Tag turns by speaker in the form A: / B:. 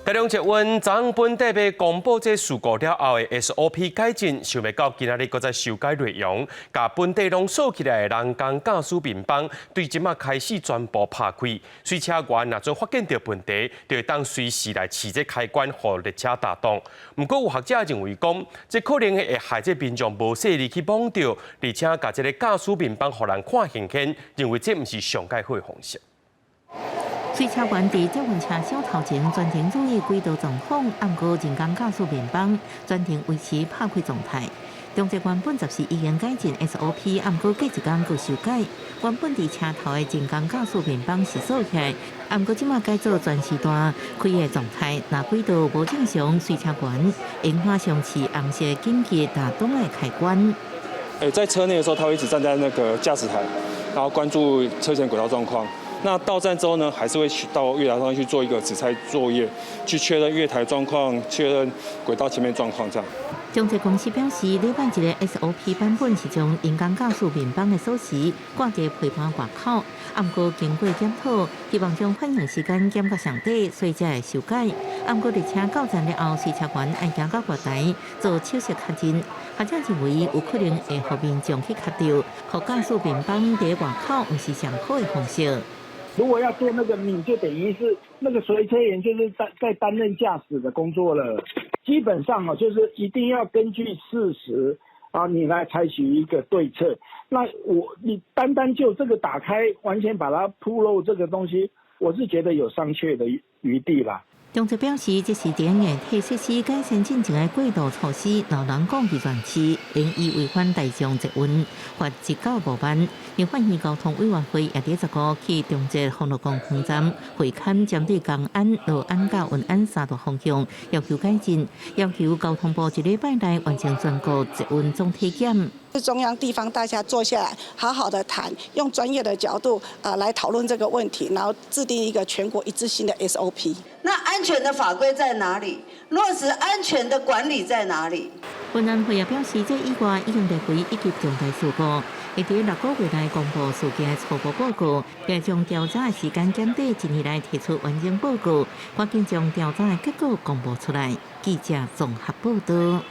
A: 台中捷运昨昏本地被公布这事故了后的 SOP 改进，想要到今仔日搁再修改内容，甲本地拢锁起来的人工驾驶面板，对即马开始全部拍开。随车员若准发现到问题，就会当随时来试这开关，互列车打动。不过有学者认为讲，这可能会害这民众无细力去摸到，而且甲这个驾驶面板互人看现显，认为这毋是上介好的方式。
B: 随车员伫捷运车厢头前全程注意轨道状况，按过人工驾驶面板全程维持拍开状态。中捷原本10时已经改进 SOP， 按过过一天过修改。原本伫车头的人工驾驶面板是锁起来，按过即马改做全时段开的状态。若轨道无正常，随车员应马上是红色紧急打动的开关。
C: 在车内的时候，他会一直站在那个驾驶台，然后关注车前轨道状况。那到站之后呢，还是会到月台上去做一个指差作业，去确认月台状况，确认轨道前面状况这样。
B: 中捷公司表示，礼拜一个 SOP 版本是将人工驾驶面板的锁匙挂在陪伴外口，不过经过检讨，希望将反应时间减到上低，所以才会修改。不过列车到站了后，随车员爱行到月台做手势确认。学者认为有可能会互民众去卡到，互驾驶面板伫外口，不是上好的方式。
D: 如果要做那个，你就等于是那个随车员就是在担任驾驶的工作了。基本上就是一定要根据事实你来采取一个对策。那你单就这个打开，完全把它铺露这个东西，我是觉得有商榷的余地啦。
B: 中捷表示，这是电硬体设施改善进程的过渡措施，老人讲预算期，因以违反大众捷运罚195万。另欢喜交通委员会也伫15去中捷丰乐公园站会勘，针对公安、路安甲运安3大方向要求改进，要求交通部1礼拜内完成全国捷运总体检。
E: 中央地方大家坐下来，好好的谈，用专业的角度来讨论这个问题，然后制定一个全国一致性的 SOP。
F: 那安全的法规在哪里？落实安全的管理在哪里？
B: 运安会也表示，这以外已经列为一级重大事故，会伫6个月内公布事件的初步报告，并将调查的时间减短，1年内提出完整报告，赶紧将调查的结果公布出来。记者综合报道。